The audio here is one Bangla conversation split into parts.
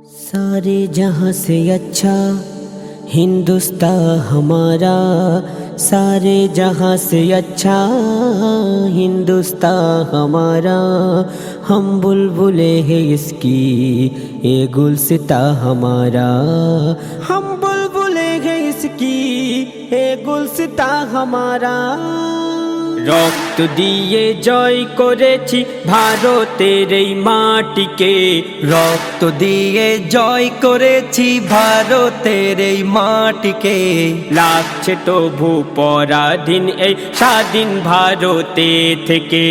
सारे जहां से अच्छा हिंदुस्तान हमारा, सारे जहां से अच्छा हिंदुस्तान हमारा। हम बुलबुले हैं इसकी ये गुलसिता हमारा, हम बुलबुले हैं इसकी ये गुलसिता हमारा। রক্ত দিয়ে জয় করেছি ভারতের এই মাটিকে, রক্ত দিয়ে জয় করেছি ভারতের এই মাটিকে। লাগছে তবু পরাধীন এই স্বাধীন ভারতে থেকে,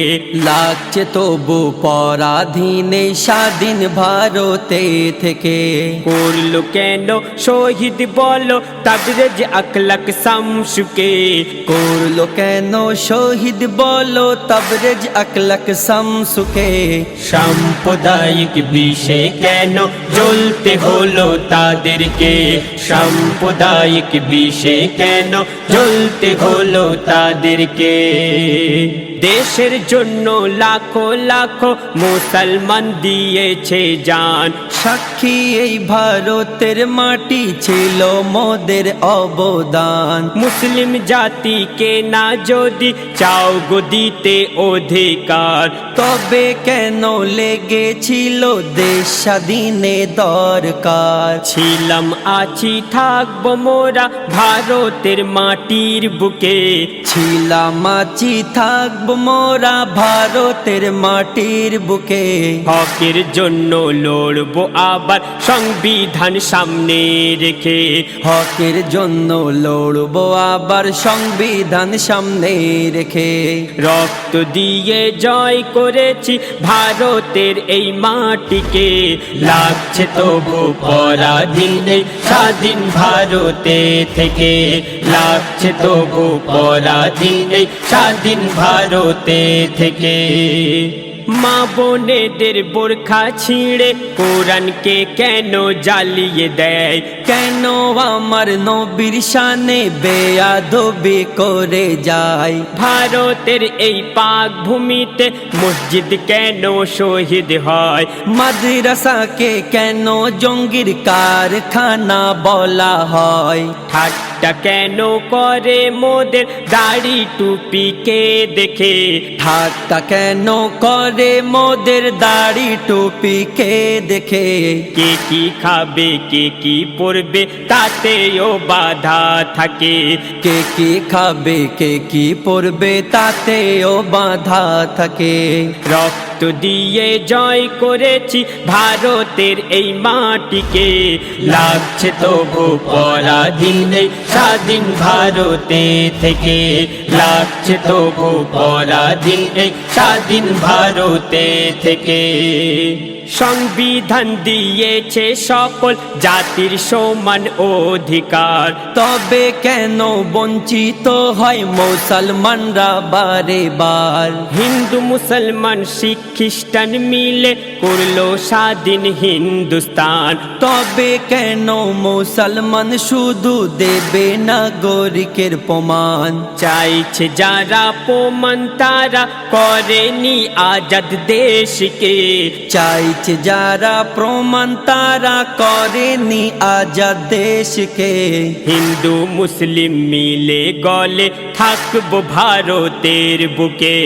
লাগছে তবু পরাধীন এই স্বাধীন ভারতে থেকে। করলো কেন শহীদ বলো তাবরেজ আখলাক শামসুকে, করলো কেন শহীদ বলো তাবরেজ আখলাক শামসুকে। সাম্প্রদায়িক বিষে কেন জ্বলতে হলো তাদেরকে, সাম্প্রদায়িক বিষে কেন জ্বলতে হলো তাদেরকে। দেশের জন্য লাখো লাখো মুসলমান দিয়েছে জান, সাক্ষী এই ভারতের মাটি ছিল মোদের অবদান। মুসলিম জাতিকে না যদি চাও গো দিতে অধিকার, তবে কেন লেগেছিল দেশ স্বাধীনে দরকার। ছিলাম আছি থাকবো মোরা ভারতের মাটির বুকে, ছিলাম আছি থাকবো মোরা ভারতের মাটির বুকে। হকের জন্য লড়বো আবার সংবিধান সামনে রেখে, হকের জন্য লড়বো আবার সংবিধান সামনে রেখে। রক্ত দিয়ে জয় করেছি ভারতের এই মাটিকে, লাগছে তবু পরাধীন এই স্বাধীন ভারতে থেকে, লাগছে তবু পরাধীন এই স্বাধীন ভারতে থেকে। মা বোনেদের বোরখা ছিঁড়ে কোরআনকে কেন জ্বালিয়ে দেয়, কেন আমার নবীর শানে বেয়াদবি করে যায়। ভারতের এই পাক ভূমিতে মসজিদ কেন শহীদ হয়, মাদ্রাসাকে কেন জঙ্গির কারখানা বলা হয়। ঠাট্টা কেন করে মোদের দাড়ি টুপিকে দেখে, ঠাট্টা কেন করে মোদের দাড়ি টুপিকে দেখে। কে কি খাবে কে কি পরবে তাতেও বাধা থাকে, কে কি খাবে কে কি পরবে তাতেও বাধা থাকে। রক্ত দিয়ে জয় করেছি ভারতের এই মাটিকে, লাগছে তবু পরাধীন এই স্বাধীন ভারতে থেকে, লাগছে তবু পরাধীন এই স্বাধীন ভারতে থেকে। সংবিধান দিয়েছে সকল জাতির সমান অধিকার, তবে কেন বঞ্চিত হয় মুসলমানরা বারে বার। হিন্দু মুসলমান শিখ খ্রিস্টান মিলে করলো স্বাধীন হিন্দুস্তান, তবে কেন মুসলমান শুধু দেবে নাগরিকের প্রমাণ। চাইছে যারা প্রমাণ তারা করেনি আজাদ দেশকে, চাইছে যারা প্রমাণ তারা করেনি আজাদ দেশকে। হিন্দু মুসলিম মিলে গলে থাকবো ভারতের বুকে,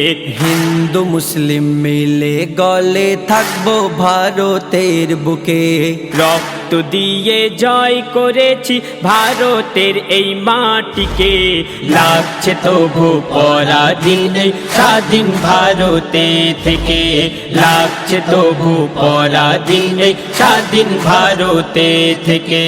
হিন্দু মুসলিম মিলে গলে থাকবো ভারতের বুকে। রক্ত দিয়ে জয় করেছি ভারতের এই মাটিকে, লাগছে তবু পরাধীন এই স্বাধীন ভারতে থেকে, লাগছে তবু পরাধীন এই স্বাধীন ভারতে থেকে।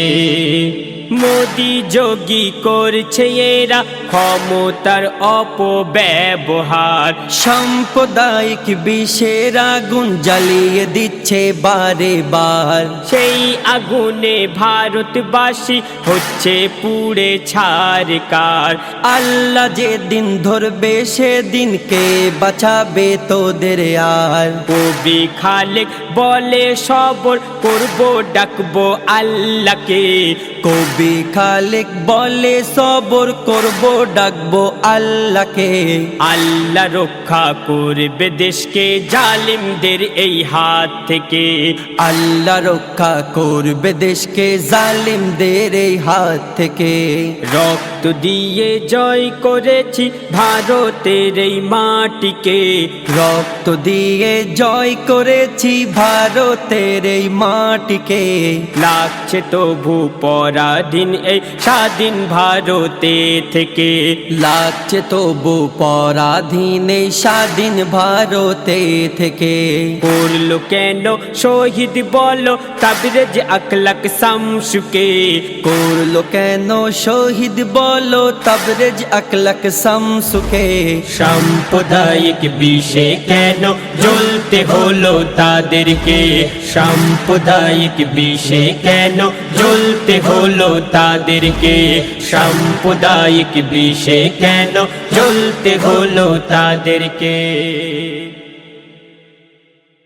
মোদি যোগী করছে এরা ক্ষমতার অপব্যবহার, সাম্প্রদায়িক বিষের আগুন জ্বালিয়ে দিচ্ছে বারে বার। সেই আগুনে ভারতবাসী হচ্ছে পুড়ে ছারকার। আল্লাহ যেদিন ধরবে সেদিন কে বাঁচাবে তোদের আর। কবি খালেক বলে সবর করবো ডাকবো আল্লাহকে, কবি নবী খালিক বলে সবর করব ডাকবো আল্লাহকে। আল্লাহ রক্ষা করবে দেশকে জালিমদের এই হাত থেকে। আল্লাহ রক্ষা করবে দেশকে জালিমদের এই হাত থেকে। রক্ত দিয়ে জয় করেছি ভারতের এই মাটিকে। রক্ত দিয়ে জয় করেছি ভারতের এই মাটিকে। লাগছে তবু পরাধীন এই স্বাধীন ভারতে থেকে। লাগছে তবু পরাধীন এই স্বাধীন ভারতে থেকে। করলো কেন শহীদ বলো তাবরেজ আখলাক শামসুকে। করলো কেন শহীদ বলো তাবরেজ আখলাক শামসুকে। সাম্প্রদায়িক বিষে কেন জ্বলতে হলো তাদেরকে। সাম্প্রদায়িক বিষে কেন জ্বলতে হলো তাদেরকে। সাম্প্রদায়িক বিষে কেন জ্বলতে হলো তাদেরকে।